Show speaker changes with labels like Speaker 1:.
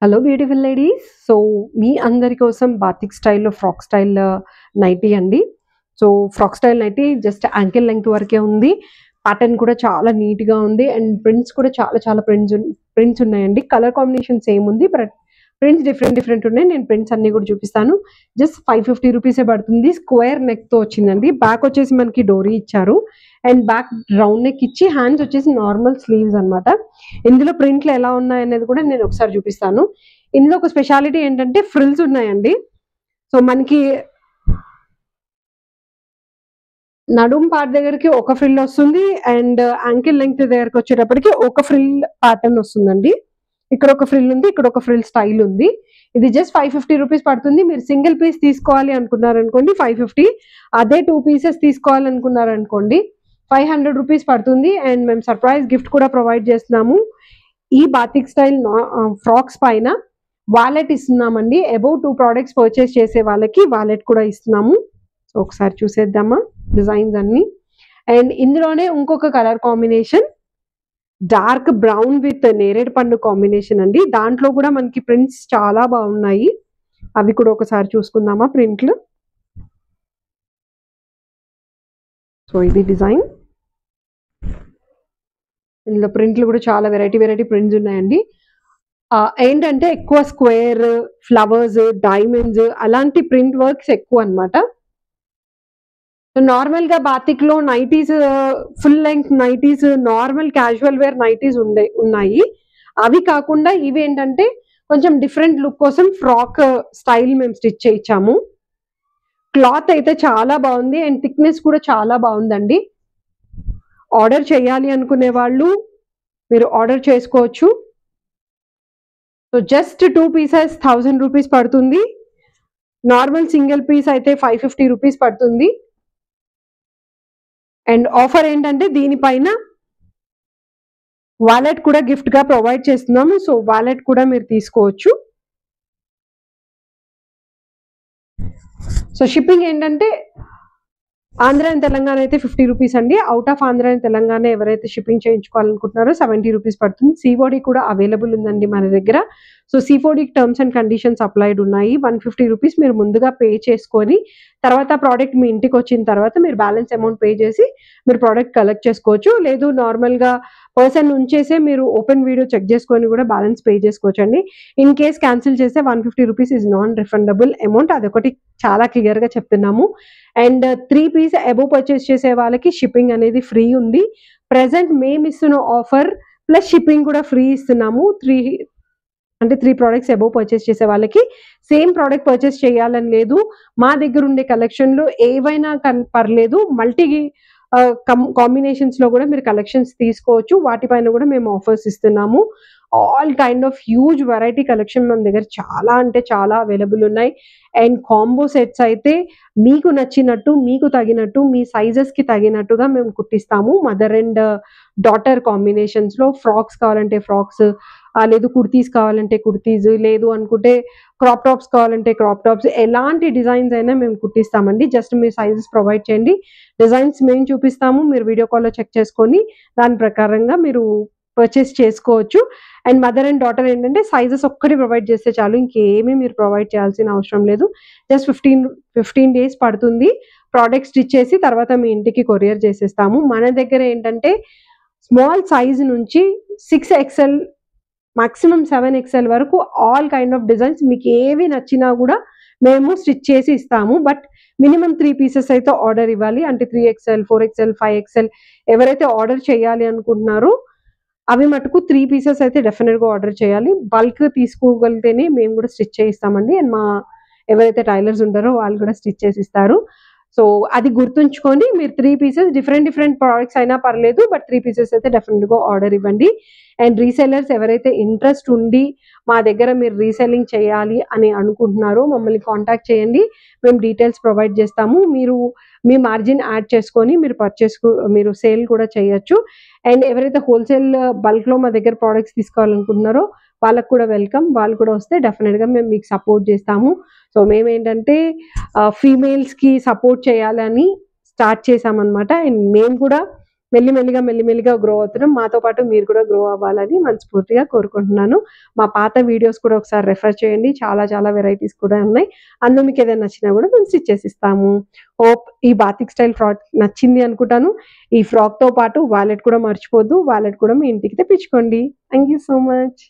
Speaker 1: Hello beautiful ladies. So మీ అందరి కోసం batik స్టైల్లో ఫ్రాక్ స్టైల్ నైటీ అండి. So frock style nightie just ankle length వరకే ఉంది. ప్యాటర్న్ కూడా చాలా నీట్గా ఉంది అండ్ ప్రింట్స్ కూడా చాలా ప్రింట్స్ ఉన్నాయండి. కలర్ కాంబినేషన్ సేమ్ ఉంది, బట్ ప్రింట్స్ డిఫరెంట్ ఉన్నాయి. నేను ప్రింట్స్ అన్ని కూడా చూపిస్తాను. జస్ట్ 550 రూపీసే పడుతుంది. స్క్వేర్ నెక్తో వచ్చిందండి. బ్యాక్ వచ్చేసి మనకి డోరీ ఇచ్చారు అండ్ బ్యాక్ రౌండ్ నెక్ ఇచ్చి హ్యాండ్స్ వచ్చేసి నార్మల్ స్లీవ్స్ అనమాట. ఇందులో ప్రింట్లు ఎలా ఉన్నాయనేది కూడా నేను ఒకసారి చూపిస్తాను. ఇందులో ఒక స్పెషాలిటీ ఏంటంటే ఫ్రిల్స్ ఉన్నాయండి. సో మనకి నడుం పార్ట్ దగ్గరికి ఒక ఫ్రిల్ వస్తుంది అండ్ యాంకిల్ లెంగ్త్ దగ్గరికి వచ్చేటప్పటికి ఒక ఫ్రిల్ ప్యాటర్న్ వస్తుందండి. ఇక్కడ ఒక ఫ్రిల్ ఉంది, ఇక్కడ ఒక ఫ్రిల్ స్టైల్ ఉంది. ఇది జస్ట్ 550 రూపీస్ పడుతుంది. మీరు సింగిల్ పీస్ తీసుకోవాలి అనుకున్నారనుకోండి 550, అదే 2 పీసెస్ తీసుకోవాలనుకున్నారనుకోండి 500 రూపీస్ పడుతుంది. అండ్ మేము సర్ప్రైజ్ గిఫ్ట్ కూడా ప్రొవైడ్ చేస్తున్నాము. ఈ బాతిక్ స్టైల్ ఫ్రాక్స్ పైన వాలెట్ ఇస్తున్నామండి. అబౌవ్ 2 ప్రోడక్ట్స్ పర్చేస్ చేసే వాళ్ళకి వాలెట్ కూడా ఇస్తున్నాము. సో ఒకసారి చూసేద్దామా డిజైన్స్ అన్ని. అండ్ ఇందులోనే ఇంకొక colour combination dark brown with నేరేడు పండు కాంబినేషన్ అండి. దాంట్లో కూడా మనకి ప్రింట్స్ చాలా బాగున్నాయి. అవి కూడా ఒకసారి చూసుకుందామా ప్రింట్లు. సో ఇది డిజైన్. ఇందులో ప్రింట్లు కూడా చాలా వెరైటీ ప్రింట్స్ ఉన్నాయండి. ఏంటంటే ఎక్కువ స్క్వేర్, ఫ్లవర్స్, డైమండ్స్ అలాంటి ప్రింట్ వర్క్స్ ఎక్కువ అనమాట. నార్మల్ గా బాతిక్ లో nighties, full length nighties, normal casual wear nighties ఉన్నాయి. అవి కాకుండా ఇవి ఏంటంటే కొంచెం డిఫరెంట్ లుక్ కోసం ఫ్రాక్ స్టైల్ మేము స్టిచ్ చేయించాము. క్లాత్ అయితే చాలా బాగుంది అండ్ థిక్నెస్ కూడా చాలా బాగుందండి. ఆర్డర్ చేయాలి అనుకునే వాళ్ళు మీరు ఆర్డర్ చేసుకోవచ్చు. సో జస్ట్ 2 పీసెస్ 1000 రూపీస్ పడుతుంది. నార్మల్ సింగిల్ పీస్ అయితే 550 రూపీస్ పడుతుంది. అండ్ ఆఫర్ ఏంటంటే దీనిపైన వాలెట్ కూడా గిఫ్ట్ గా ప్రొవైడ్ చేస్తున్నాము. సో వాలెట్ కూడా మీరు తీసుకోవచ్చు. సో షిప్పింగ్ ఏంటంటే ఆంధ్ర అండ్ తెలంగాణ అయితే 50 రూపీస్ అండి. Out of Andhra and Telangana ఎవరైతే షిప్పింగ్ చేయించుకోవాలనుకుంటున్నారో 70 రూపీస్ పడుతుంది. సిఓడి కూడా అవైలబుల్ ఉందండి మన దగ్గర. So COD terms and conditions applied ఉన్నాయి. 150 రూపీస్ మీరు ముందుగా పే చేసుకొని తర్వాత ప్రోడక్ట్ మీ ఇంటికి వచ్చిన తర్వాత మీరు బ్యాలెన్స్ అమౌంట్ పే చేసి మీరు ప్రోడక్ట్ కలెక్ట్ చేసుకోవచ్చు. లేదు నార్మల్గా పర్సన్ ఉంచేసే మీరు ఓపెన్ వీడియో చెక్ చేసుకొని కూడా బ్యాలెన్స్ పే చేసుకోవచ్చు అండి. ఇన్ కేస్ క్యాన్సిల్ చేస్తే 150 rupees is non refundable amount. అదొకటి చాలా క్లియర్గా చెప్తున్నాము. అండ్ 3 పీస్ అబోవ్ పర్చేస్ చేసే వాళ్ళకి షిప్పింగ్ అనేది ఫ్రీ ఉంది. ప్రెసెంట్ మేము ఇస్తున్న ఆఫర్ ప్లస్ షిప్పింగ్ కూడా ఫ్రీ ఇస్తున్నాము. 3 ప్రోడక్ట్స్ అబోవ్ పర్చేస్ చేసే వాళ్ళకి. సేమ్ ప్రోడక్ట్ పర్చేస్ చేయాలని లేదు, మా దగ్గర ఉండే కలెక్షన్లో ఏవైనా పర్లేదు. మల్టీ కాంబినేషన్స్ లో కూడా మీరు కలెక్షన్స్ తీసుకోవచ్చు. వాటిపైన కూడా మేము ఆఫర్స్ ఇస్తున్నాము. All kind of huge variety collection మన దగ్గర చాలా అంటే చాలా అవైలబుల్ ఉన్నాయి. అండ్ కాంబో సెట్స్ అయితే మీకు నచ్చినట్టు, మీకు తగినట్టు, మీ సైజెస్కి తగినట్టుగా మేము కుట్టిస్తాము. మదర్ అండ్ డాటర్ కాంబినేషన్స్లో ఫ్రాక్స్ కావాలంటే ఫ్రాక్స్, లేదు కుర్తీస్ కావాలంటే కుర్తీస్, లేదు అనుకుంటే క్రాప్ టాప్స్ కావాలంటే క్రాప్ టాప్స్, ఎలాంటి డిజైన్స్ అయినా మేము కుట్టిస్తామండి. జస్ట్ మీరు సైజెస్ ప్రొవైడ్ చేయండి, డిజైన్స్ మేము చూపిస్తాము. మీరు వీడియో కాల్లో చెక్ చేసుకొని దాని ప్రకారంగా మీరు పర్చేస్ చేసుకోవచ్చు. అండ్ మదర్ అండ్ డాటర్ ఏంటంటే సైజెస్ ఒక్కటి ప్రొవైడ్ చేస్తే చాలు, ఇంకేమీ మీరు ప్రొవైడ్ చేయాల్సిన అవసరం లేదు. జస్ట్ 15 డేస్ పడుతుంది ప్రోడక్ట్ స్టిచ్ చేసి, తర్వాత మీ ఇంటికి కొరియర్ చేసేస్తాము. మన దగ్గర ఏంటంటే స్మాల్ సైజ్ నుంచి 6XL మాక్సిమం 7XL వరకు ఆల్ కైండ్ ఆఫ్ డిజైన్స్ మీకు ఏవి నచ్చినా కూడా మేము స్టిచ్ చేసి ఇస్తాము. బట్ మినిమం 3 పీసెస్ అయితే ఆర్డర్ ఇవ్వాలి. అంటే 3XL, 4XL, 5XL ఎవరైతే ఆర్డర్ చేయాలి అనుకుంటున్నారో అవి మటుకు 3 పీసెస్ అయితే డెఫినెట్గా ఆర్డర్ చేయాలి. బల్క్ తీసుకోగలిగితేనే మేము కూడా స్టిచ్ చేయిస్తామండి. అండ్ మా ఎవరైతే టైలర్స్ ఉంటారో వాళ్ళు కూడా స్టిచ్ చేసి ఇస్తారు. సో అది గుర్తుంచుకొని మీరు 3 పీసెస్ డిఫరెంట్ ప్రోడక్ట్స్ అయినా పర్లేదు, బట్ 3 పీసెస్ అయితే డెఫినెట్గా ఆర్డర్ ఇవ్వండి. అండ్ రీసెల్లర్స్ ఎవరైతే ఇంట్రెస్ట్ ఉండి మా దగ్గర మీరు రీసెల్లింగ్ చేయాలి అని అనుకుంటున్నారో మమ్మల్ని కాంటాక్ట్ చేయండి. మేము డీటెయిల్స్ ప్రొవైడ్ చేస్తాము. మీరు మీ మార్జిన్ యాడ్ చేసుకొని మీరు సేల్ కూడా చేయొచ్చు. అండ్ ఎవరైతే హోల్సేల్ బల్క్లో మా దగ్గర ప్రోడక్ట్స్ తీసుకోవాలనుకుంటున్నారో వాళ్ళకు కూడా వెల్కమ్. వాళ్ళు కూడా వస్తే డెఫినెట్గా మేము మీకు సపోర్ట్ చేస్తాము. సో మేమేంటంటే ఫీమేల్స్కి సపోర్ట్ చేయాలని స్టార్ట్ చేసామన్నమాట. అండ్ మేము కూడా మెల్లిమెల్లిగా గ్రో అవుతున్నాం. మాతో పాటు మీరు కూడా గ్రో అవ్వాలని మనస్ఫూర్తిగా కోరుకుంటున్నాను. మా పాత వీడియోస్ కూడా ఒకసారి రెఫర్ చేయండి. చాలా వెరైటీస్ కూడా ఉన్నాయి. అందులో మీకు ఏదైనా నచ్చినా కూడా మేము స్టిచ్ చేసి ఇస్తాము. హోప్ ఈ బాతిక్ స్టైల్ ఫ్రాక్ నచ్చింది అనుకుంటాను. ఈ ఫ్రాక్తో పాటు వాలెట్ కూడా మర్చిపోద్దు. వాలెట్ కూడా మీ ఇంటికి తెప్పించుకోండి. Thank you so much.